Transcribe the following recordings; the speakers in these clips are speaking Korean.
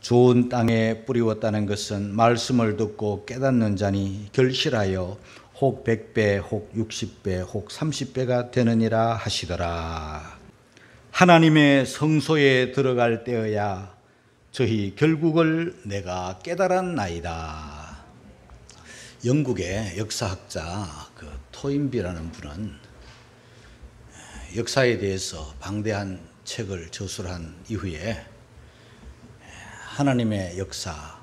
좋은 땅에 뿌리웠다는 것은 말씀을 듣고 깨닫는 자니 결실하여 혹 100배, 혹 60배, 혹 30배가 되느니라 하시더라. 하나님의 성소에 들어갈 때여야 저희 결국을 내가 깨달았나이다. 영국의 역사학자 토인비라는 분은 역사에 대해서 방대한 책을 저술한 이후에 하나님의 역사,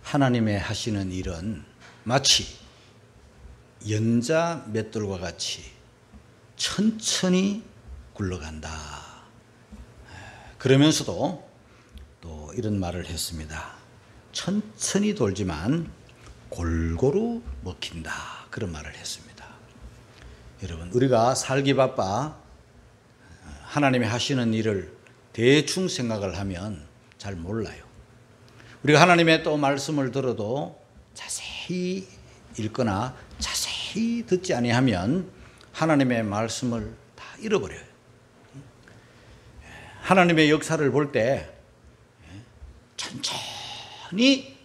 하나님의 하시는 일은 마치 연자 맷돌과 같이 천천히 굴러간다. 그러면서도 또 이런 말을 했습니다. 천천히 돌지만 골고루 먹힌다. 그런 말을 했습니다. 여러분, 우리가 살기 바빠 하나님이 하시는 일을 대충 생각을 하면 잘 몰라요. 우리가 하나님의 또 말씀을 들어도 자세히 읽거나 자세히 듣지 아니하면 하나님의 말씀을 다 잃어버려요. 하나님의 역사를 볼 때 천천히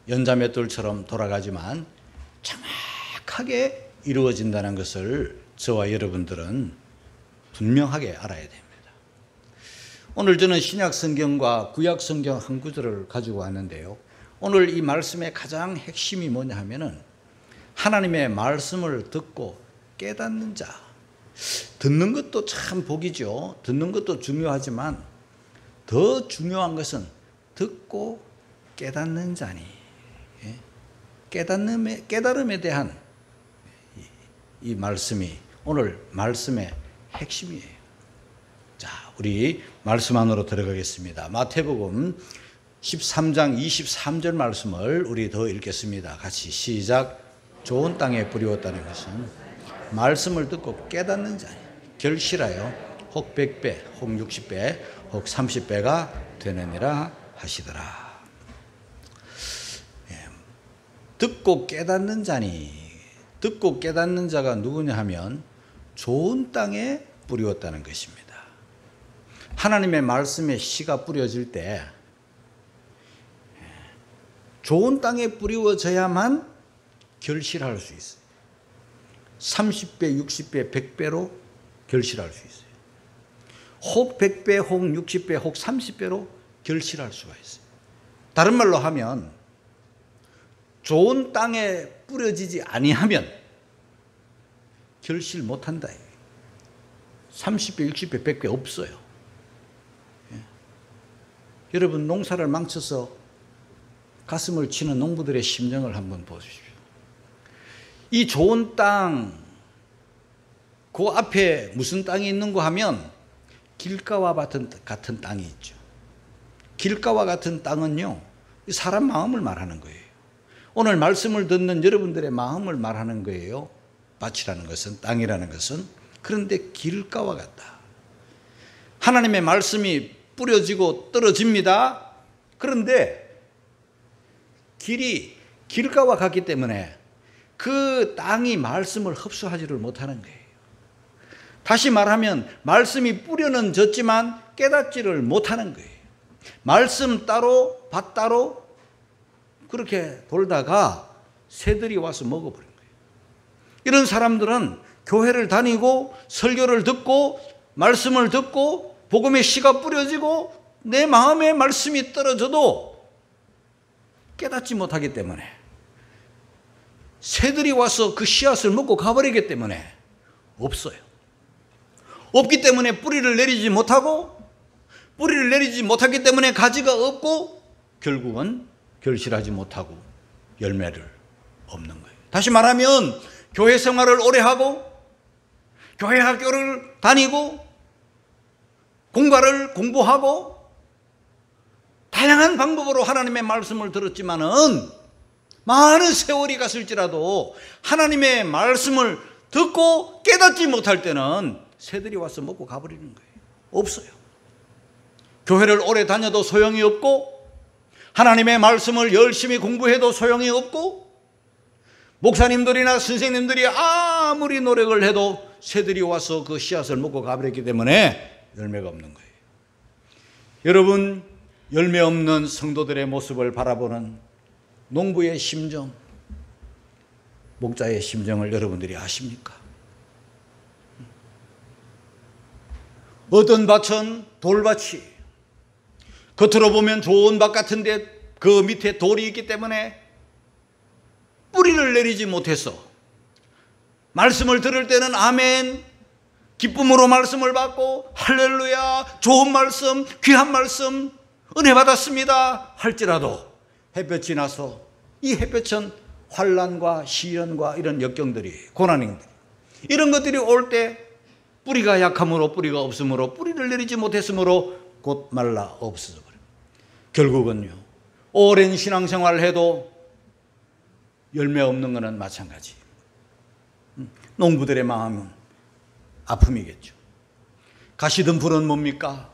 연자맷돌처럼 돌아가지만 정확하게 이루어진다는 것을 저와 여러분들은 분명하게 알아야 됩니다. 오늘 저는 신약 성경과 구약 성경 한 구절을 가지고 왔는데요. 오늘 이 말씀의 가장 핵심이 뭐냐 하면은 하나님의 말씀을 듣고 깨닫는 자. 듣는 것도 참 복이죠. 듣는 것도 중요하지만 더 중요한 것은 듣고 깨닫는 자니. 깨달음에 대한 이 말씀이 오늘 말씀의 핵심이에요. 자, 우리 말씀 안으로 들어가겠습니다. 마태복음 13장 23절 말씀을 우리 더 읽겠습니다. 같이 시작. 좋은 땅에 뿌리웠다는 것은 말씀을 듣고 깨닫는 자니 결실하여 혹 100배, 혹 60배, 혹 30배가 되느니라 하시더라. 듣고 깨닫는 자니, 듣고 깨닫는 자가 누구냐 하면 좋은 땅에 뿌리웠다는 것입니다. 하나님의 말씀에 씨가 뿌려질 때 좋은 땅에 뿌리워져야만 결실할 수 있어요. 30배, 60배, 100배로 결실할 수 있어요. 혹 100배, 혹 60배, 혹 30배로 결실할 수가 있어요. 다른 말로 하면 좋은 땅에 뿌려지지 아니하면 결실 못한다. 30배, 60배, 100배 없어요. 여러분, 농사를 망쳐서 가슴을 치는 농부들의 심정을 한번 보십시오. 이 좋은 땅, 그 앞에 무슨 땅이 있는고 하면 길가와 같은 땅이 있죠. 길가와 같은 땅은요, 사람 마음을 말하는 거예요. 오늘 말씀을 듣는 여러분들의 마음을 말하는 거예요. 밭이라는 것은, 땅이라는 것은. 그런데 길가와 같다. 하나님의 말씀이 뿌려지고 떨어집니다. 그런데 길이 길가와 같기 때문에 그 땅이 말씀을 흡수하지를 못하는 거예요. 다시 말하면 말씀이 뿌려는 졌지만 깨닫지를 못하는 거예요. 말씀 따로 밭 따로 그렇게 돌다가 새들이 와서 먹어버린 거예요. 이런 사람들은 교회를 다니고 설교를 듣고 말씀을 듣고 복음의 씨가 뿌려지고 내 마음에 말씀이 떨어져도 깨닫지 못하기 때문에 새들이 와서 그 씨앗을 먹고 가버리기 때문에 없어요. 없기 때문에 뿌리를 내리지 못하고 뿌리를 내리지 못하기 때문에 가지가 없고 결국은 결실하지 못하고 열매를 없는 거예요. 다시 말하면 교회 생활을 오래 하고 교회 학교를 다니고 공과를 공부하고 다양한 방법으로 하나님의 말씀을 들었지만은 많은 세월이 갔을지라도 하나님의 말씀을 듣고 깨닫지 못할 때는 새들이 와서 먹고 가버리는 거예요. 없어요. 교회를 오래 다녀도 소용이 없고 하나님의 말씀을 열심히 공부해도 소용이 없고 목사님들이나 선생님들이 아무리 노력을 해도 새들이 와서 그 씨앗을 먹고 가버렸기 때문에 열매가 없는 거예요. 여러분, 열매 없는 성도들의 모습을 바라보는 농부의 심정, 목자의 심정을 여러분들이 아십니까? 어떤 밭은 돌밭이, 겉으로 보면 좋은 밭 같은데 그 밑에 돌이 있기 때문에 뿌리를 내리지 못해서 말씀을 들을 때는 아멘, 기쁨으로 말씀을 받고 할렐루야, 좋은 말씀, 귀한 말씀, 은혜 받았습니다 할지라도 햇볕이 나서 이 햇볕은 환난과 시련과 이런 역경들이, 고난들이, 이런 것들이 올 때 뿌리가 약함으로, 뿌리가 없으므로, 뿌리를 내리지 못했으므로 곧 말라 없어져 버려요. 결국은요, 오랜 신앙생활을 해도 열매 없는 것은 마찬가지. 농부들의 마음은 아픔이겠죠. 가시덤불은 뭡니까?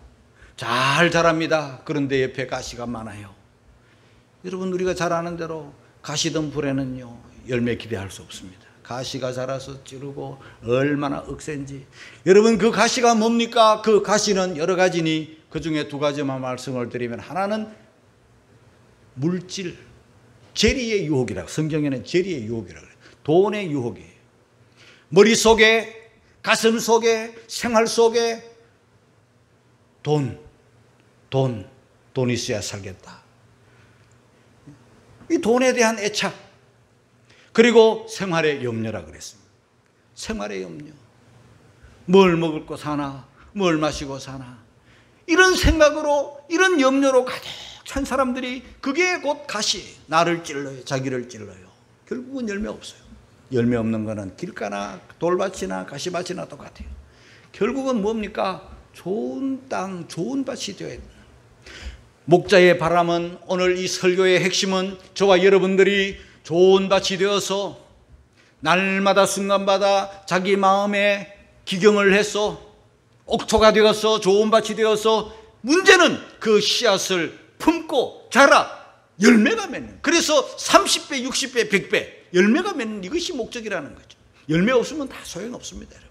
잘 자랍니다. 그런데 옆에 가시가 많아요. 여러분, 우리가 잘 아는 대로 가시덤불에는요 열매 기대할 수 없습니다. 가시가 자라서 찌르고 얼마나 억센지. 여러분, 그 가시가 뭡니까? 그 가시는 여러 가지니 그 중에 두 가지만 말씀을 드리면, 하나는 물질, 재리의 유혹이라고, 성경에는 재리의 유혹이라고 그래요. 돈의 유혹이에요. 머릿속에, 가슴 속에, 생활 속에 돈 있어야 살겠다. 이 돈에 대한 애착, 그리고 생활의 염려라 그랬습니다. 생활의 염려. 뭘 먹을 거 사나, 뭘 마시고 사나, 이런 생각으로, 이런 염려로 가득 찬 사람들이, 그게 곧 가시, 나를 찔러요, 자기를 찔러요. 결국은 열매 없어요. 열매 없는 거는 길가나 돌밭이나 가시밭이나 똑같아요. 결국은 뭡니까? 좋은 땅, 좋은 밭이 되어야 됩니다. 목자의 바람은, 오늘 이 설교의 핵심은 저와 여러분들이 좋은 밭이 되어서 날마다 순간마다 자기 마음에 기경을 해서 옥토가 되어서 좋은 밭이 되어서, 문제는 그 씨앗을 품고 자라 열매가 맺는, 그래서 30배, 60배, 100배 열매가 맺는, 이것이 목적이라는 거죠. 열매 없으면 다 소용없습니다, 여러분.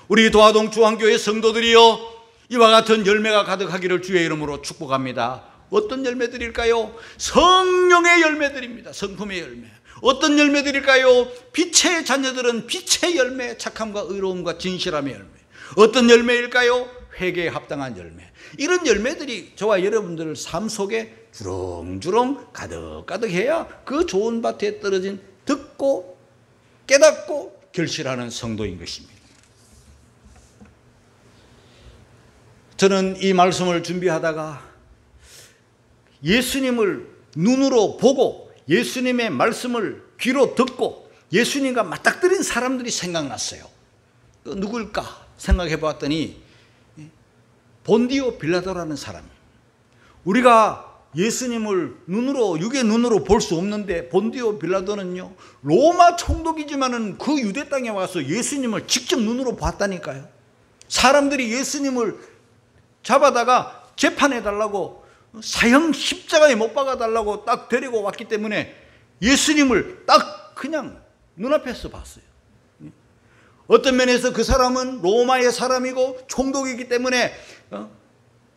우리 도화동 중앙교회 성도들이여, 이와 같은 열매가 가득하기를 주의 이름으로 축복합니다. 어떤 열매들일까요? 성령의 열매들입니다. 성품의 열매. 어떤 열매들일까요? 빛의 자녀들은 빛의 열매, 착함과 의로움과 진실함의 열매. 어떤 열매일까요? 회개에 합당한 열매. 이런 열매들이 저와 여러분들 삶 속에 주렁주렁 가득가득해야 그 좋은 밭에 떨어진, 듣고 깨닫고 결실하는 성도인 것입니다. 저는 이 말씀을 준비하다가 예수님을 눈으로 보고 예수님의 말씀을 귀로 듣고 예수님과 맞닥뜨린 사람들이 생각났어요. 누굴까 생각해 보았더니 본디오 빌라도라는 사람. 우리가 예수님을 눈으로, 육의 눈으로 볼 수 없는데, 본디오 빌라도는요 로마 총독이지만은 그 유대 땅에 와서 예수님을 직접 눈으로 봤다니까요. 사람들이 예수님을 잡아다가 재판해 달라고, 사형 십자가에 못 박아 달라고 딱 데리고 왔기 때문에 예수님을 딱 그냥 눈앞에서 봤어요. 어떤 면에서 그 사람은 로마의 사람이고 총독이기 때문에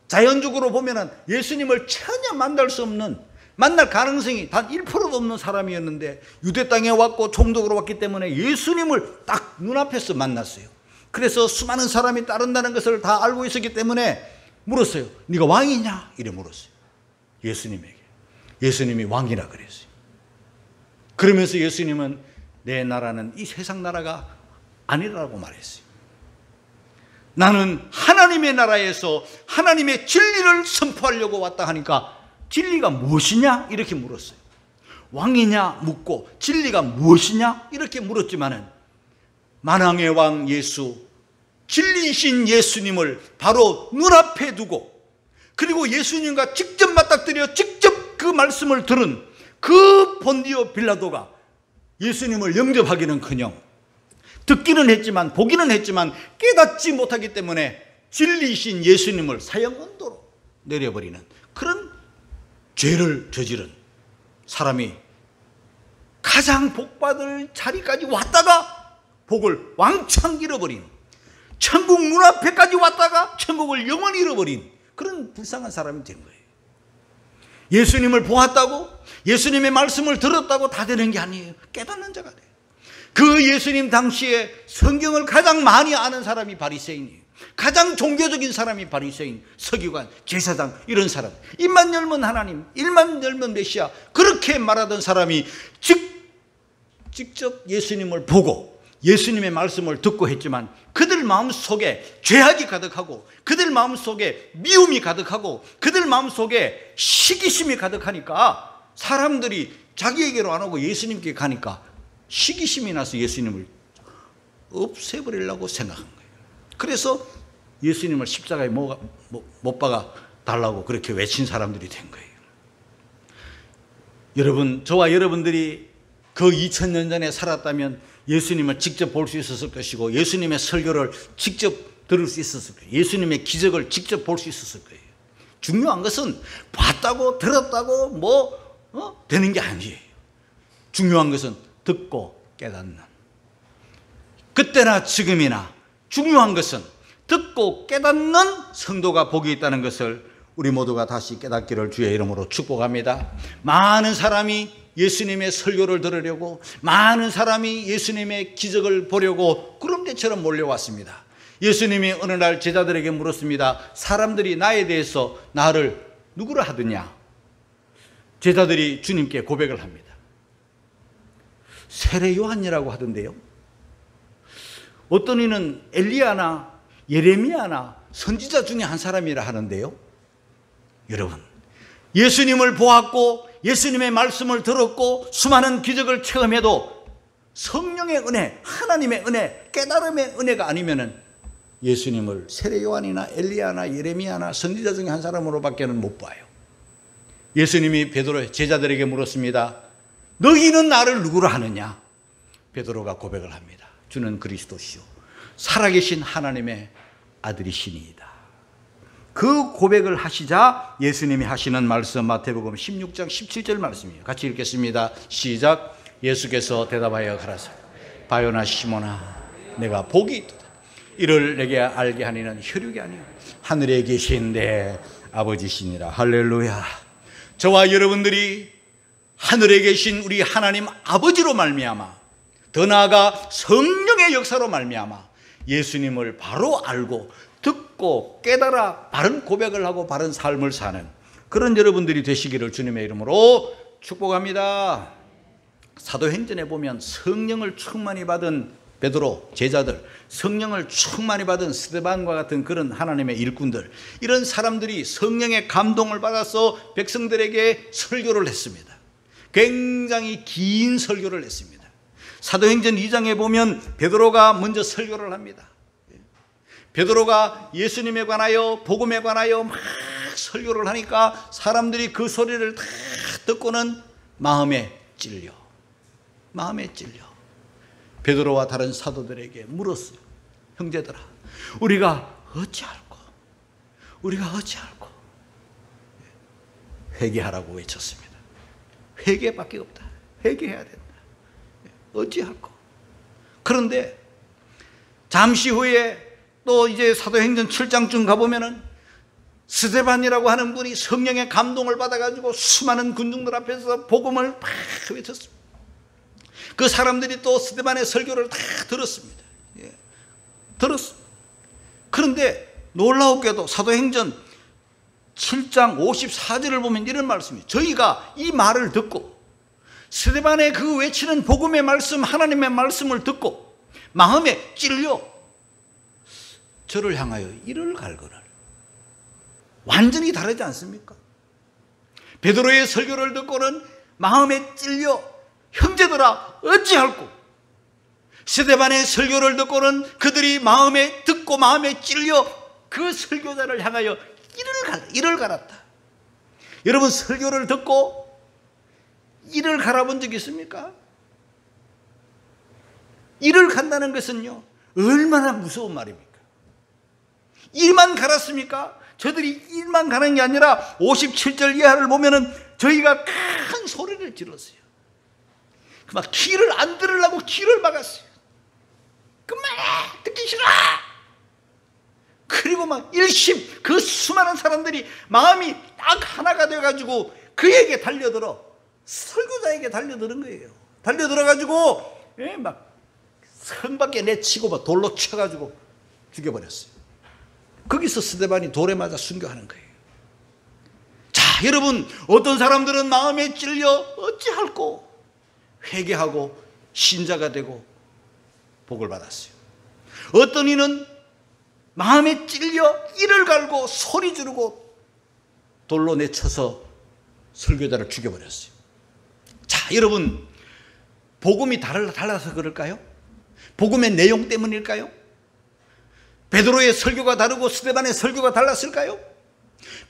자연적으로 보면은 예수님을 전혀 만날 수 없는, 만날 가능성이 단 1%도 없는 사람이었는데, 유대 땅에 왔고 총독으로 왔기 때문에 예수님을 딱 눈앞에서 만났어요. 그래서 수많은 사람이 따른다는 것을 다 알고 있었기 때문에 물었어요. 네가 왕이냐? 이래 물었어요. 예수님에게. 예수님이 왕이라 그랬어요. 그러면서 예수님은 내 나라는 이 세상 나라가 아니라고 말했어요. 나는 하나님의 나라에서 하나님의 진리를 선포하려고 왔다 하니까, 진리가 무엇이냐? 이렇게 물었어요. 왕이냐? 묻고 진리가 무엇이냐? 이렇게 물었지만은 만왕의 왕 예수, 진리이신 예수님을 바로 눈앞에 두고, 그리고 예수님과 직접 맞닥뜨려 직접 그 말씀을 들은 그 본디오 빌라도가 예수님을 영접하기는커녕 듣기는 했지만, 보기는 했지만 깨닫지 못하기 때문에 진리이신 예수님을 사형언도로 내려버리는 그런 죄를 저지른 사람이 가장 복받을 자리까지 왔다가 복을 왕창 잃어버린, 천국 문 앞에까지 왔다가 천국을 영원히 잃어버린 그런 불쌍한 사람이 된 거예요. 예수님을 보았다고, 예수님의 말씀을 들었다고 다 되는 게 아니에요. 깨닫는 자가 돼요. 그 예수님 당시에 성경을 가장 많이 아는 사람이 바리새인이에요. 가장 종교적인 사람이 바리새인, 서기관, 제사장, 이런 사람. 입만 열면 하나님, 입만 열면 메시아, 그렇게 말하던 사람이 직접 예수님을 보고 예수님의 말씀을 듣고 했지만 그들 마음속에 죄악이 가득하고 그들 마음속에 미움이 가득하고 그들 마음속에 시기심이 가득하니까 사람들이 자기에게로 안 오고 예수님께 가니까 시기심이 나서 예수님을 없애버리려고 생각한 거예요. 그래서 예수님을 십자가에 못 박아 달라고 그렇게 외친 사람들이 된 거예요. 여러분, 저와 여러분들이 그 2000년 전에 살았다면 예수님을 직접 볼 수 있었을 것이고 예수님의 설교를 직접 들을 수 있었을 거예요. 예수님의 기적을 직접 볼 수 있었을 거예요. 중요한 것은 봤다고 들었다고 되는 게 아니에요. 중요한 것은 듣고 깨닫는, 그때나 지금이나 중요한 것은 듣고 깨닫는 성도가 복이 있다는 것을 우리 모두가 다시 깨닫기를 주의 이름으로 축복합니다. 많은 사람이 예수님의 설교를 들으려고, 많은 사람이 예수님의 기적을 보려고 구름대처럼 몰려왔습니다. 예수님이 어느 날 제자들에게 물었습니다. 사람들이 나에 대해서 나를 누구라 하느냐? 제자들이 주님께 고백을 합니다. 세례 요한이라고 하던데요. 어떤 이는 엘리야나 예레미야나 선지자 중에 한 사람이라 하는데요. 여러분, 예수님을 보았고 예수님의 말씀을 들었고 수많은 기적을 체험해도 성령의 은혜, 하나님의 은혜, 깨달음의 은혜가 아니면은 예수님을 세례 요한이나 엘리야나 예레미야나 선지자 중에 한 사람으로밖에는 못 봐요. 예수님이 베드로 제자들에게 물었습니다. 너희는 나를 누구라 하느냐? 베드로가 고백을 합니다. 주는 그리스도시요 살아계신 하나님의 아들이시니이다. 그 고백을 하시자 예수님이 하시는 말씀, 마태복음 16장 17절 말씀이에요. 같이 읽겠습니다. 시작. 예수께서 대답하여 가라사대 바요나 시몬아, 내가 복이 있도다. 이를 내게 알게 하니는 혈육이 아니요 하늘에 계신 내 아버지시니라. 할렐루야. 저와 여러분들이 하늘에 계신 우리 하나님 아버지로 말미암아, 더 나아가 성령의 역사로 말미암아 예수님을 바로 알고 듣고 깨달아 바른 고백을 하고 바른 삶을 사는 그런 여러분들이 되시기를 주님의 이름으로 축복합니다. 사도행전에 보면 성령을 충만히 받은 베드로, 제자들, 성령을 충만히 받은 스데반과 같은 그런 하나님의 일꾼들, 이런 사람들이 성령의 감동을 받아서 백성들에게 설교를 했습니다. 굉장히 긴 설교를 했습니다. 사도행전 2장에 보면 베드로가 먼저 설교를 합니다. 베드로가 예수님에 관하여 복음에 관하여 막 설교를 하니까 사람들이 그 소리를 다 듣고는 마음에 찔려 베드로와 다른 사도들에게 물었어요. 형제들아, 우리가 어찌할꼬? 회개하라고 외쳤습니다. 회개밖에 없다. 회개해야 된다. 어찌할꼬? 그런데 잠시 후에 또 이제 사도행전 7장쯤 가보면은 스데반이라고 하는 분이 성령의 감동을 받아가지고 수많은 군중들 앞에서 복음을 막 외쳤습니다. 그 사람들이 또 스데반의 설교를 다 들었습니다. 들었습니다. 그런데 놀라웠게도 사도행전 7장 54절을 보면 이런 말씀이에요. 저희가 이 말을 듣고 스데반의 그 외치는 복음의 말씀, 하나님의 말씀을 듣고 마음에 찔려 저를 향하여 이를 갈거늘. 완전히 다르지 않습니까? 베드로의 설교를 듣고는 마음에 찔려 형제들아 어찌할꼬? 스데반의 설교를 듣고는 그들이 마음에 듣고 마음에 찔려 그 설교자를 향하여 이를 갈았다. 여러분, 설교를 듣고 이를 갈아본 적 있습니까? 이를 간다는 것은요, 얼마나 무서운 말입니까? 일만 갈았습니까? 저들이 일만 가는 게 아니라 57절 이하를 보면은 저희가 큰 소리를 질렀어요. 막 귀를 안 들으려고 귀를 막았어요. 그만해, 듣기 싫어. 그리고 막 일심, 그 수많은 사람들이 마음이 딱 하나가 돼가지고 그에게 달려들어 설교자에게 달려드는 거예요. 달려들어가지고 막 성 밖에 내치고 막 돌로 쳐가지고 죽여버렸어요. 거기서 스데반이 돌에 맞아 순교하는 거예요. 자, 여러분, 어떤 사람들은 마음에 찔려 어찌할꼬 회개하고 신자가 되고 복을 받았어요. 어떤 이는 마음에 찔려 이를 갈고 소리 지르고 돌로 내쳐서 설교자를 죽여버렸어요. 자, 여러분, 복음이 달라서 그럴까요? 복음의 내용 때문일까요? 베드로의 설교가 다르고 스데반의 설교가 달랐을까요?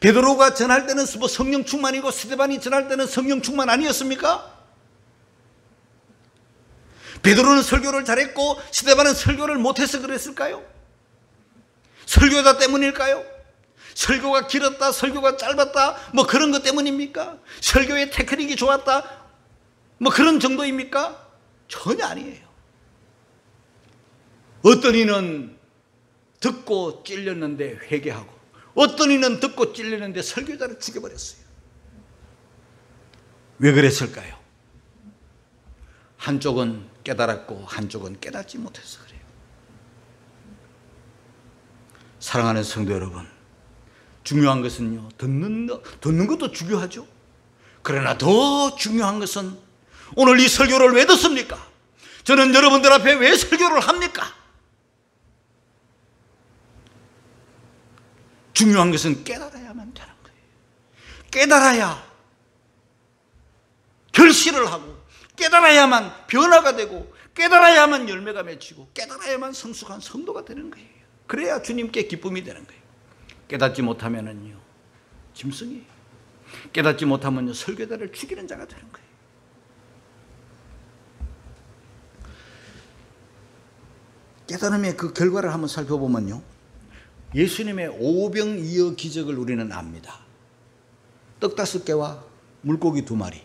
베드로가 전할 때는 뭐 성령 충만이고 스데반이 전할 때는 성령 충만 아니었습니까? 베드로는 설교를 잘했고 스데반은 설교를 못해서 그랬을까요? 설교자 때문일까요? 설교가 길었다, 설교가 짧았다, 뭐 그런 것 때문입니까? 설교의 테크닉이 좋았다, 뭐 그런 정도입니까? 전혀 아니에요. 어떤 이는 듣고 찔렸는데 회개하고, 어떤 이는 듣고 찔렸는데 설교자를 죽여버렸어요. 왜 그랬을까요? 한쪽은 깨달았고 한쪽은 깨닫지 못해서 그래요. 사랑하는 성도 여러분, 중요한 것은요, 듣는 것도 중요하죠. 그러나 더 중요한 것은 오늘 이 설교를 왜 듣습니까? 저는 여러분들 앞에 왜 설교를 합니까? 중요한 것은 깨달아야만 되는 거예요. 깨달아야 결실을 하고, 깨달아야만 변화가 되고, 깨달아야만 열매가 맺히고, 깨달아야만 성숙한 성도가 되는 거예요. 그래야 주님께 기쁨이 되는 거예요. 깨닫지 못하면은요, 짐승이에요. 깨닫지 못하면요, 설교자를 죽이는 자가 되는 거예요. 깨달음의 그 결과를 한번 살펴보면요, 예수님의 오병이어 기적을 우리는 압니다. 떡 5개와 물고기 2마리.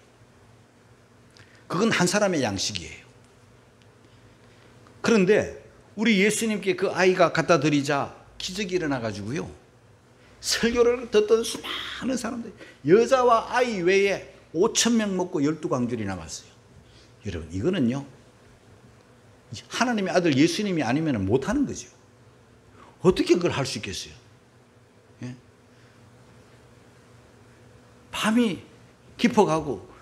그건 한 사람의 양식이에요. 그런데 우리 예수님께 그 아이가 갖다 드리자 기적이 일어나가지고요, 설교를 듣던 수많은 사람들, 여자와 아이 외에 5,000명 먹고 12광줄이 남았어요. 여러분, 이거는요, 하나님의 아들 예수님이 아니면 못하는 거죠. 어떻게 그걸 할 수 있겠어요? 예? 밤이 깊어가고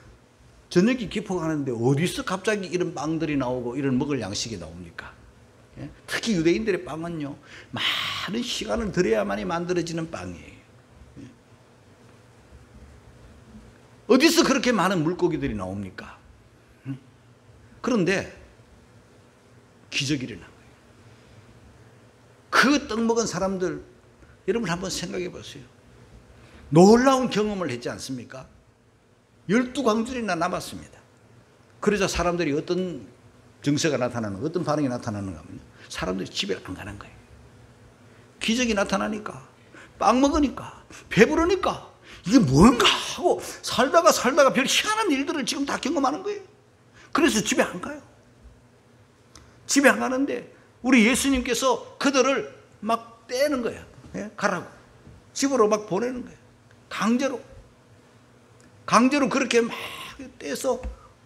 저녁이 깊어가는데 어디서 갑자기 이런 빵들이 나오고 이런 먹을 양식이 나옵니까? 예? 특히 유대인들의 빵은요, 많은 시간을 들여야만이 만들어지는 빵이에요. 예? 어디서 그렇게 많은 물고기들이 나옵니까? 그런데 기적이 일어난 거예요. 그 떡 먹은 사람들, 여러분 한번 생각해 보세요. 놀라운 경험을 했지 않습니까? 12광줄이나 남았습니다. 그러자 사람들이 어떤 증세가 나타나는, 어떤 반응이 나타나는가 하면 사람들이 집에 안 가는 거예요. 기적이 나타나니까, 빵 먹으니까, 배부르니까 이게 뭔가 하고 살다가 별 희한한 일들을 지금 다 경험하는 거예요. 그래서 집에 안 가요. 집에 안 가는데 우리 예수님께서 그들을 막 떼는 거예요. 예? 가라고. 집으로 막 보내는 거예요. 강제로 그렇게 막 떼서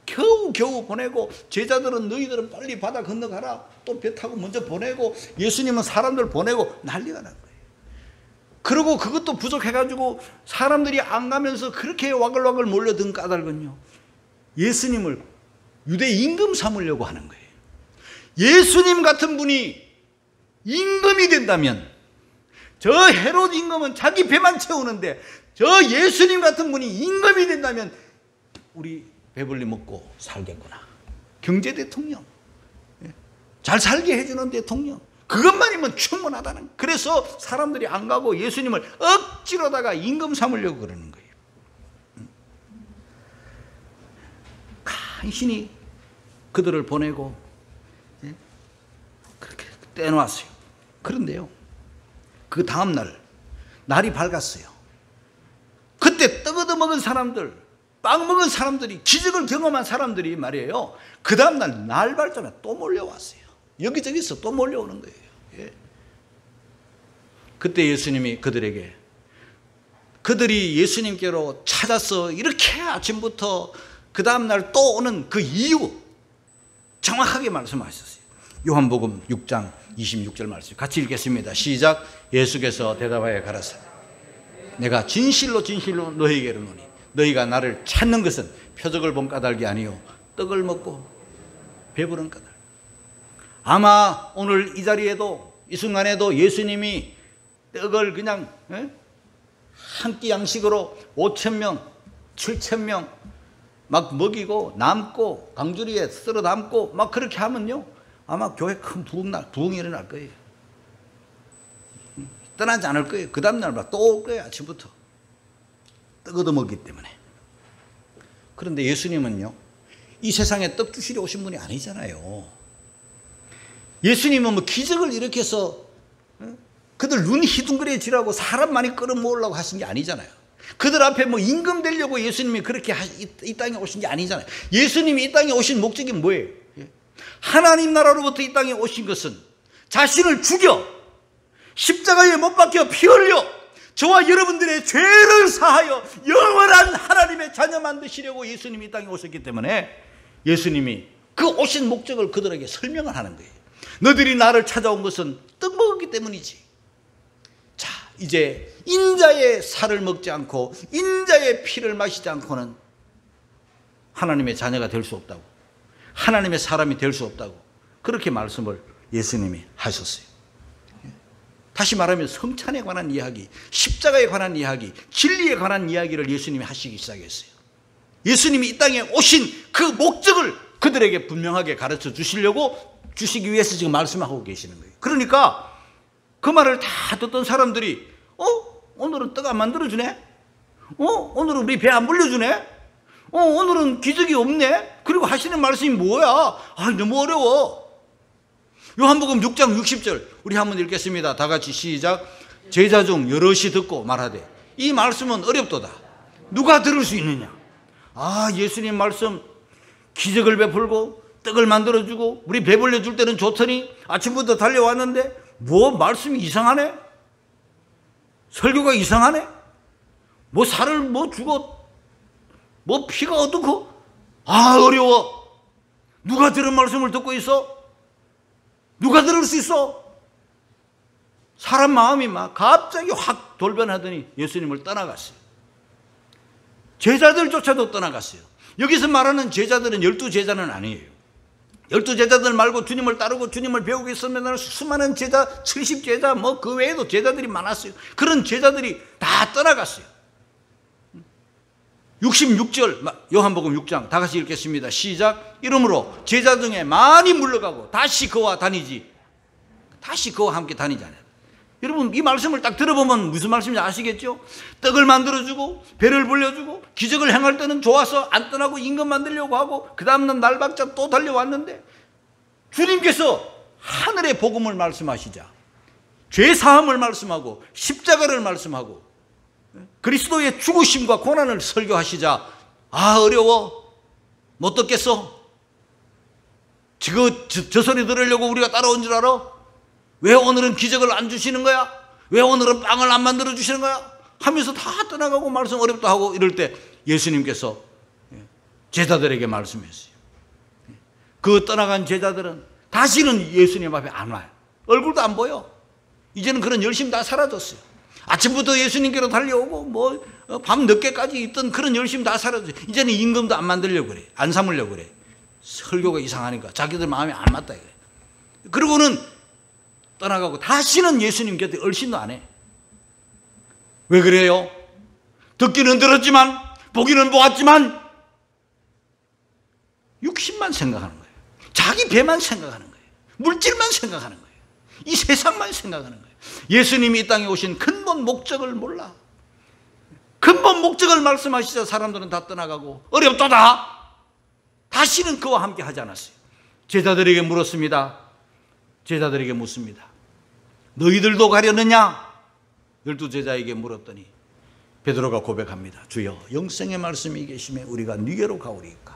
겨우 보내고, 제자들은 너희들은 빨리 바다 건너가라, 또 배 타고 먼저 보내고, 예수님은 사람들 보내고 난리가 난 거예요. 그리고 그것도 부족해가지고 사람들이 안 가면서 그렇게 와글와글 몰려든 까닭은요, 예수님을 유대 임금 삼으려고 하는 거예요. 예수님 같은 분이 임금이 된다면, 저 헤롯 임금은 자기 배만 채우는데 저 예수님 같은 분이 임금이 된다면 우리 배불리 먹고 살겠구나. 경제 대통령, 잘 살게 해주는 대통령, 그것만이면 충분하다는. 그래서 사람들이 안 가고 예수님을 억지로다가 임금 삼으려고 그러는 거예요. 간신히 그들을 보내고 그렇게 떼놓았어요. 그런데요, 그 다음날 날이 밝았어요. 그때 떡 얻어먹은 사람들, 빵 먹은 사람들이, 기적을 경험한 사람들이 말이에요, 그 다음날 날 밝자마자 또 몰려왔어요. 여기저기서 또 몰려오는 거예요. 예. 그때 예수님이 그들에게 그들이 예수님께로 찾아서 이렇게 아침부터 그 다음날 또 오는 그 이유 정확하게 말씀하셨어요. 요한복음 6장 26절 말씀 같이 읽겠습니다. 시작. 예수께서 대답하여 가라사대 내가 진실로 진실로 너희에게 이르노니 너희가 나를 찾는 것은 표적을 본 까닭이 아니요 떡을 먹고 배부른 까닭. 아마 오늘 이 자리에도 이 순간에도 예수님이 떡을 그냥 한 끼 양식으로 5,000명 7,000명 막 먹이고 남고 강주리에 쓸어 담고 막 그렇게 하면요 아마 교회 큰 부흥이 일어날 거예요. 떠나지 않을 거예요. 그 다음날 막 또 올 거예요. 아침부터 떡 얻어먹기 때문에. 그런데 예수님은요 이 세상에 떡 주시러 오신 분이 아니잖아요. 예수님은 뭐 기적을 일으켜서 그들 눈 희둥그레지라고 사람 많이 끌어모으려고 하신 게 아니잖아요. 그들 앞에 뭐 임금 되려고 예수님이 그렇게 이 땅에 오신 게 아니잖아요. 예수님이 이 땅에 오신 목적이 뭐예요? 하나님 나라로부터 이 땅에 오신 것은 자신을 죽여 십자가에 못 박혀 피 흘려 저와 여러분들의 죄를 사하여 영원한 하나님의 자녀 만드시려고 예수님이 이 땅에 오셨기 때문에 예수님이 그 오신 목적을 그들에게 설명을 하는 거예요. 너희들이 나를 찾아온 것은 떡 먹었기 때문이지. 자, 이제 인자의 살을 먹지 않고 인자의 피를 마시지 않고는 하나님의 자녀가 될 수 없다고, 하나님의 사람이 될 수 없다고 그렇게 말씀을 예수님이 하셨어요. 다시 말하면 성찬에 관한 이야기, 십자가에 관한 이야기, 진리에 관한 이야기를 예수님이 하시기 시작했어요. 예수님이 이 땅에 오신 그 목적을 그들에게 분명하게 가르쳐 주시기 위해서 지금 말씀하고 계시는 거예요. 그러니까 그 말을 다 듣던 사람들이 오늘은 떡 안 만들어주네? 오늘은 우리 배 안 불려주네? 오늘은 기적이 없네? 그리고 하시는 말씀이 뭐야? 너무 어려워. 요한복음 6장 60절 우리 한번 읽겠습니다. 다 같이 시작. 제자 중 여럿이 듣고 말하되 이 말씀은 어렵도다. 누가 들을 수 있느냐? 예수님 말씀 기적을 베풀고 떡을 만들어주고 우리 배불려 줄 때는 좋더니 아침부터 달려왔는데 뭐 말씀이 이상하네? 설교가 이상하네? 뭐 살을 뭐 죽어? 뭐 피가 어떻고? 어려워. 누가 들은 말씀을 듣고 있어? 누가 들을 수 있어? 사람 마음이 막 갑자기 확 돌변하더니 예수님을 떠나갔어요. 제자들조차도 떠나갔어요. 여기서 말하는 제자들은 12제자는 아니에요. 12제자들 말고 주님을 따르고 주님을 배우고 있으면 수많은 제자, 70제자 뭐 그 외에도 제자들이 많았어요. 그런 제자들이 다 떠나갔어요. 66절 요한복음 6장 다 같이 읽겠습니다. 시작. 이러므로 제자 중에 많이 물러가고 다시 그와 함께 다니잖아요. 여러분 이 말씀을 딱 들어보면 무슨 말씀인지 아시겠죠? 떡을 만들어주고 배를 불려주고 기적을 행할 때는 좋아서 안 떠나고 임금 만들려고 하고 그 다음날 날박자 또 달려왔는데 주님께서 하늘의 복음을 말씀하시자 죄사함을 말씀하고 십자가를 말씀하고 그리스도의 죽으심과 고난을 설교하시자 어려워 못 듣겠어. 저 소리 들으려고 우리가 따라온 줄 알아? 왜 오늘은 기적을 안 주시는 거야? 왜 오늘은 빵을 안 만들어 주시는 거야? 하면서 다 떠나가고 말씀 어렵다 하고 이럴 때 예수님께서 제자들에게 말씀했어요. 그 떠나간 제자들은 다시는 예수님 앞에 안 와요. 얼굴도 안 보여. 이제는 그런 열심 다 사라졌어요. 아침부터 예수님께로 달려오고 밤 늦게까지 있던 그런 열심 다 사라졌어요. 이제는 임금도 안 만들려고 그래. 안 삼으려고 그래. 설교가 이상하니까 자기들 마음에 안 맞다 이거예요. 그리고는 떠나가고 다시는 예수님 곁에 얼씬도 안 해. 왜 그래요? 듣기는 들었지만 보기는 보았지만 육신만 생각하는 거예요. 자기 배만 생각하는 거예요. 물질만 생각하는 거예요. 이 세상만 생각하는 거예요. 예수님이 이 땅에 오신 근본 목적을 몰라. 근본 목적을 말씀하시자 사람들은 다 떠나가고 어렵도다. 다시는 그와 함께 하지 않았어요. 제자들에게 물었습니다. 제자들에게 묻습니다. 너희들도 가려느냐? 12제자에게 물었더니 베드로가 고백합니다. 주여 영생의 말씀이 계심에 우리가 네게로 가오리이까.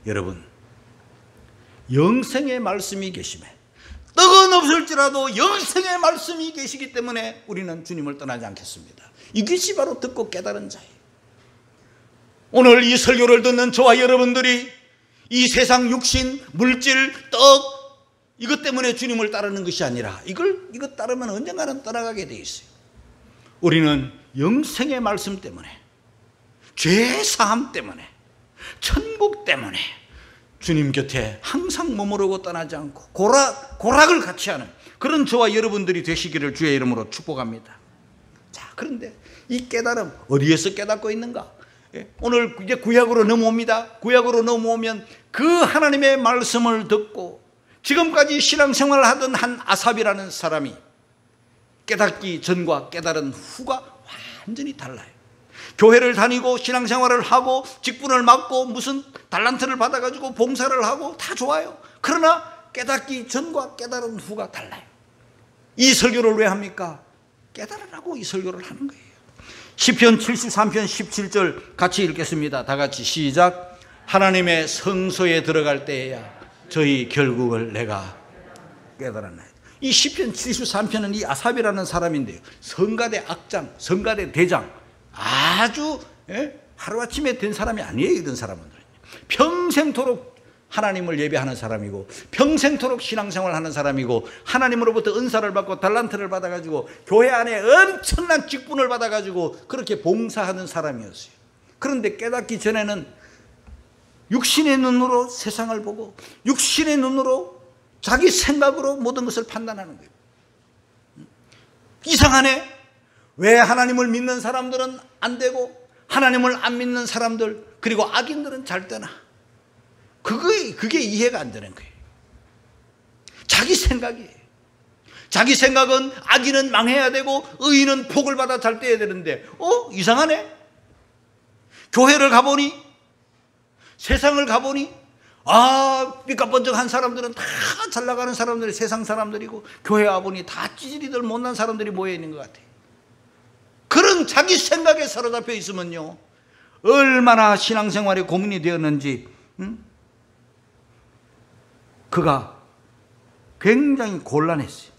여러분 영생의 말씀이 계심에 떡은 없을지라도 영생의 말씀이 계시기 때문에 우리는 주님을 떠나지 않겠습니다. 이것이 바로 듣고 깨달은 자예요. 오늘 이 설교를 듣는 저와 여러분들이 이 세상 육신, 물질, 떡 이것 때문에 주님을 따르는 것이 아니라 이것 따르면 언젠가는 떠나가게 돼 있어요. 우리는 영생의 말씀 때문에, 죄 사함 때문에, 천국 때문에 주님 곁에 항상 머무르고 떠나지 않고 고락을 같이 하는 그런 저와 여러분들이 되시기를 주의 이름으로 축복합니다. 자, 그런데 이 깨달음 어디에서 깨닫고 있는가? 오늘 이제 구약으로 넘어옵니다. 구약으로 넘어오면 그 하나님의 말씀을 듣고 지금까지 신앙생활을 하던 한 아삽이라는 사람이 깨닫기 전과 깨달은 후가 완전히 달라요. 교회를 다니고 신앙생활을 하고 직분을 맡고 무슨 달란트를 받아가지고 봉사를 하고 다 좋아요. 그러나 깨닫기 전과 깨달은 후가 달라요. 이 설교를 왜 합니까? 깨달으라고 이 설교를 하는 거예요. 시편 73편 17절 같이 읽겠습니다. 다 같이 시작. 하나님의 성소에 들어갈 때에야 저희 결국을 내가 깨달았나이다. 이 시편 73편은 이 아삽이라는 사람인데요, 성가대 악장, 성가대 대장, 아주 하루아침에 된 사람이 아니에요. 이런 사람은 평생토록 하나님을 예배하는 사람이고 평생토록 신앙생활을 하는 사람이고 하나님으로부터 은사를 받고 달란트를 받아가지고 교회 안에 엄청난 직분을 받아가지고 그렇게 봉사하는 사람이었어요. 그런데 깨닫기 전에는 육신의 눈으로 세상을 보고 육신의 눈으로 자기 생각으로 모든 것을 판단하는 거예요. 이상하네. 왜 하나님을 믿는 사람들은 안 되고 하나님을 안 믿는 사람들 그리고 악인들은 잘 되나? 그게 이해가 안 되는 거예요. 자기 생각이에요. 자기 생각은 악인은 망해야 되고 의인은 복을 받아 잘 돼야 되는데 이상하네. 교회를 가보니 세상을 가보니 삐까번쩍한 사람들은 다 잘나가는 사람들이 세상 사람들이고 교회 와보니 다 찌질이들 못난 사람들이 모여있는 것 같아요. 그런 자기 생각에 사로잡혀 있으면요 얼마나 신앙생활에 고민이 되었는지 그가 굉장히 곤란했어요.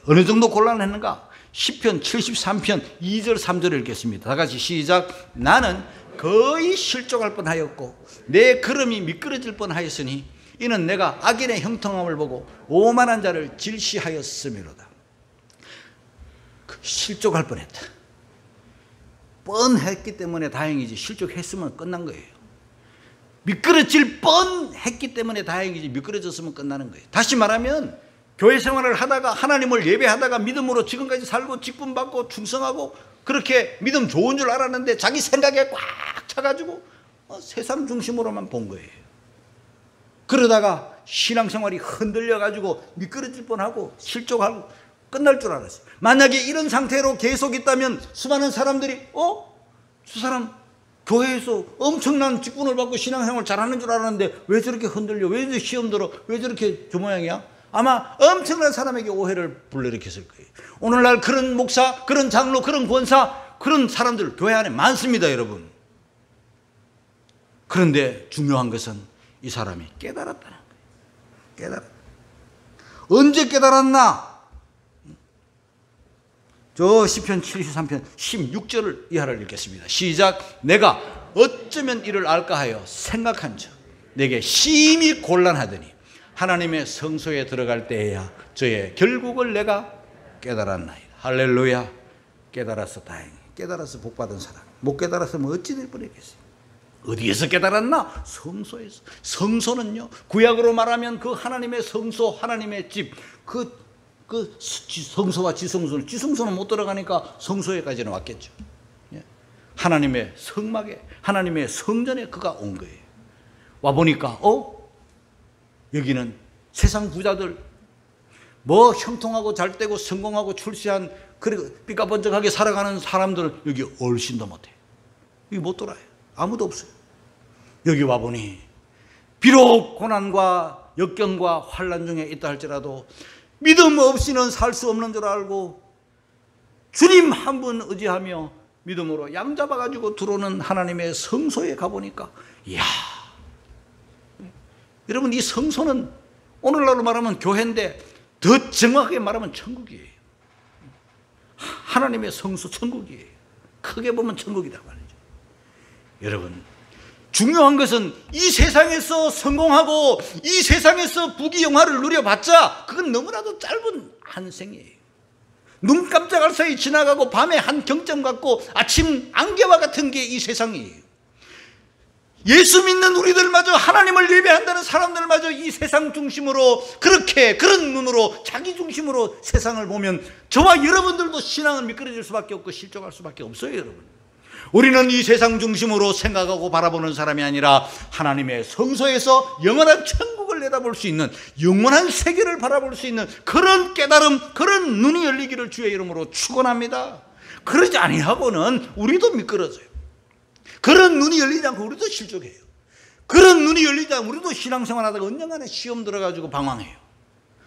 어느 정도 곤란했는가? 시편 73편 2절 3절을 읽겠습니다. 다 같이 시작. 나는 거의 실족할 뻔하였고 내 걸음이 미끄러질 뻔하였으니 이는 내가 악인의 형통함을 보고 오만한 자를 질시하였음이로다. 실족할 뻔했다. 뻔했기 때문에 다행이지 실족했으면 끝난 거예요. 미끄러질 뻔했기 때문에 다행이지 미끄러졌으면 끝나는 거예요. 다시 말하면 교회 생활을 하다가 하나님을 예배하다가 믿음으로 지금까지 살고 직분 받고 충성하고 그렇게 믿음 좋은 줄 알았는데 자기 생각에 꽉 차가지고 세상 중심으로만 본 거예요. 그러다가 신앙생활이 흔들려가지고 미끄러질 뻔하고 실족하고 끝날 줄 알았어요. 만약에 이런 상태로 계속 있다면 수많은 사람들이 저 사람 교회에서 엄청난 직분을 받고 신앙생활 잘하는 줄 알았는데 왜 저렇게 흔들려? 왜 저렇게 시험 들어? 왜 저렇게 저 모양이야? 아마 엄청난 사람에게 오해를 불러일으켰을 거예요. 오늘날 그런 목사, 그런 장로, 그런 권사, 그런 사람들 교회 안에 많습니다, 여러분. 그런데 중요한 것은 이 사람이 깨달았다는 거예요. 언제 깨달았나? 저 시편 73편 16절을 이하를 읽겠습니다. 시작. 내가 어쩌면 이를 알까 하여 생각한 적 내게 심히 곤란하더니 하나님의 성소에 들어갈 때에야 저의 결국을 내가 깨달았나이다. 할렐루야. 깨달아서 다행히 깨달아서 복받은 사람. 못 깨달았으면 어찌 될 뻔했겠어요. 어디에서 깨달았나? 성소에서. 성소는요 구약으로 말하면 그 하나님의 성소, 하나님의 집, 그 성소와 지성소는 못 들어가니까 성소에까지는 왔겠죠. 하나님의 성막에, 하나님의 성전에 그가 온 거예요. 와보니까 여기는 세상 부자들 뭐 형통하고 잘되고 성공하고 출세한 그리고 삐까번쩍하게 살아가는 사람들은 여기 얼씬도 못해. 여기 못 돌아요. 아무도 없어요. 여기 와보니 비록 고난과 역경과 환난 중에 있다 할지라도 믿음 없이는 살 수 없는 줄 알고 주님 한 분 의지하며 믿음으로 양 잡아가지고 들어오는 하나님의 성소에 가보니까 이야, 여러분 이 성소는 오늘날로 말하면 교회인데 더 정확하게 말하면 천국이에요. 하나님의 성소 천국이에요. 크게 보면 천국이다 말이죠. 여러분, 중요한 것은 이 세상에서 성공하고 이 세상에서 부귀영화를 누려봤자 그건 너무나도 짧은 한 생이에요. 눈 깜짝할 사이 지나가고 밤에 한 경점 같고 아침 안개와 같은 게 이 세상이에요. 예수 믿는 우리들마저, 하나님을 예배한다는 사람들마저 이 세상 중심으로 그렇게 그런 눈으로 자기 중심으로 세상을 보면 저와 여러분들도 신앙은 미끄러질 수밖에 없고 실족할 수밖에 없어요. 여러분, 우리는 이 세상 중심으로 생각하고 바라보는 사람이 아니라 하나님의 성소에서 영원한 천국을 내다볼 수 있는, 영원한 세계를 바라볼 수 있는 그런 깨달음, 그런 눈이 열리기를 주의 이름으로 축원합니다. 그러지 아니하고는 우리도 미끄러져요. 그런 눈이 열리지 않고 우리도 실족해요. 그런 눈이 열리지 않고 우리도 신앙생활하다가 언젠가는 시험 들어가지고 방황해요.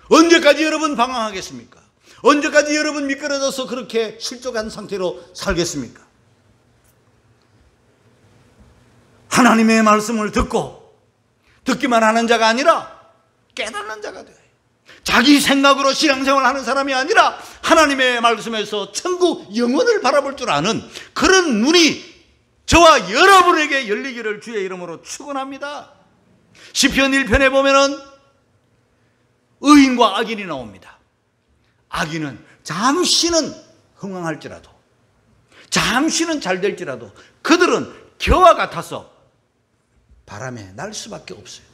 언제까지 여러분 방황하겠습니까? 언제까지 여러분 미끄러져서 그렇게 실족한 상태로 살겠습니까? 하나님의 말씀을 듣기만 하는 자가 아니라 깨닫는 자가 돼요. 자기 생각으로 신앙생활을 하는 사람이 아니라 하나님의 말씀에서 천국 영원을 바라볼 줄 아는 그런 눈이 저와 여러분에게 열리기를 주의 이름으로 축원합니다. 시편 1편에 보면은 의인과 악인이 나옵니다. 악인은 잠시는 흥황할지라도, 잠시는 잘 될지라도 그들은 겨와 같아서 바람에 날 수밖에 없어요.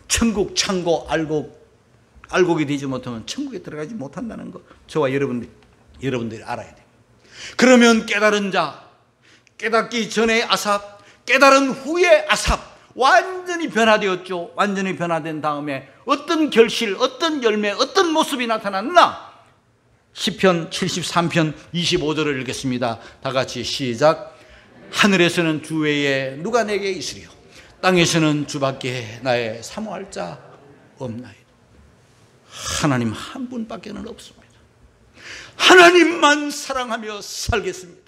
천국 창고 알곡이 되지 못하면 천국에 들어가지 못한다는 거 저와 여러분들이 알아야 돼요. 그러면 깨달은 자, 깨닫기 전의 아삽, 깨달은 후의 아삽, 완전히 변화되었죠. 완전히 변화된 다음에 어떤 결실, 어떤 열매, 어떤 모습이 나타났나? 시편 73편 25절을 읽겠습니다. 다 같이 시작. 하늘에서는 주 외에 누가 내게 있으리요, 땅에서는 주밖에 나의 사모할 자 없나이다. 하나님 한 분밖에는 없습니다. 하나님만 사랑하며 살겠습니다.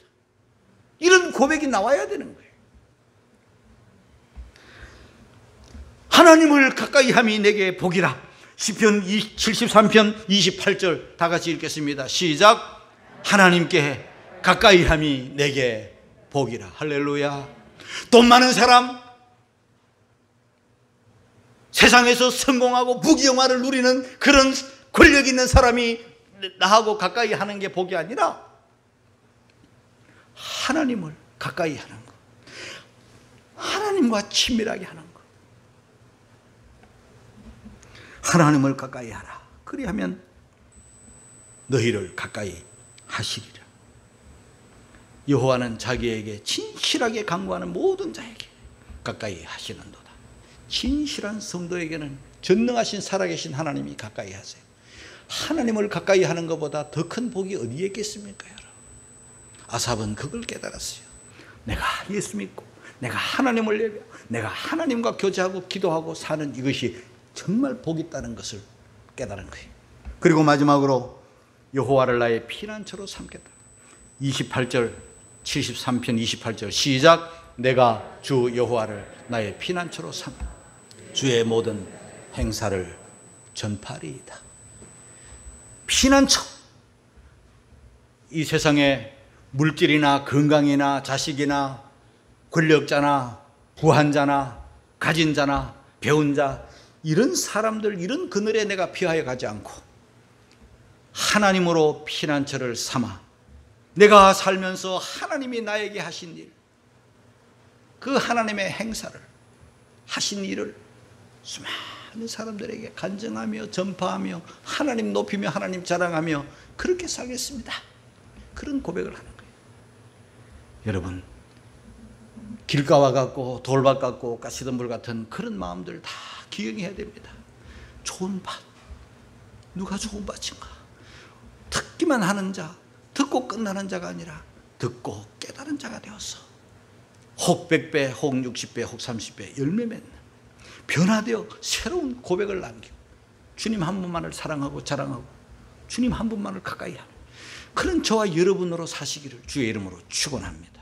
이런 고백이 나와야 되는 거예요. 하나님을 가까이 함이 내게 복이라. 시편 73편 28절 다 같이 읽겠습니다. 시작. 하나님께 가까이 함이 내게 복이라. 할렐루야. 돈 많은 사람, 세상에서 성공하고 부귀영화를 누리는 그런 권력 있는 사람이 나하고 가까이 하는 게 복이 아니라 하나님을 가까이 하는 것, 하나님과 친밀하게 하는 것. 하나님을 가까이 하라. 그리하면 너희를 가까이 하시리라. 여호와는 자기에게 진실하게 간구하는 모든 자에게 가까이 하시는도다. 진실한 성도에게는 전능하신 살아계신 하나님이 가까이 하세요. 하나님을 가까이 하는 것보다 더 큰 복이 어디에 있겠습니까, 여러분? 아삽은 그걸 깨달았어요. 내가 예수 믿고 내가 하나님을 예배하고 내가 하나님과 교제하고 기도하고 사는 이것이 정말 복이 있다는 것을 깨달은 거예요. 그리고 마지막으로 여호와를 나의 피난처로 삼겠다. 28절 73편 28절 시작. 내가 주 여호와를 나의 피난처로 삼 주의 모든 행사를 전파리이다. 피난처. 이 세상에 물질이나 건강이나 자식이나 권력자나 부한자나 가진 자나 배운 자, 이런 사람들, 이런 그늘에 내가 피하여 가지 않고 하나님으로 피난처를 삼아 내가 살면서 하나님이 나에게 하신 일, 그 하나님의 행사를, 하신 일을 수많은 사람들에게 간증하며 전파하며 하나님 높이며 하나님 자랑하며 그렇게 살겠습니다. 그런 고백을 하는 거예요. 여러분, 길가와 같고 돌밭 같고 가시덤불 같은 그런 마음들 다 기억해야 됩니다. 좋은 밭, 누가 좋은 밭인가? 듣기만 하는 자, 듣고 끝나는 자가 아니라 듣고 깨달은 자가 되어서 혹 100배, 혹 60배, 혹 30배 열매 맺는, 변화되어 새로운 고백을 남기고 주님 한 분만을 사랑하고 자랑하고 주님 한 분만을 가까이 하는 그런 저와 여러분으로 사시기를 주의 이름으로 축원합니다.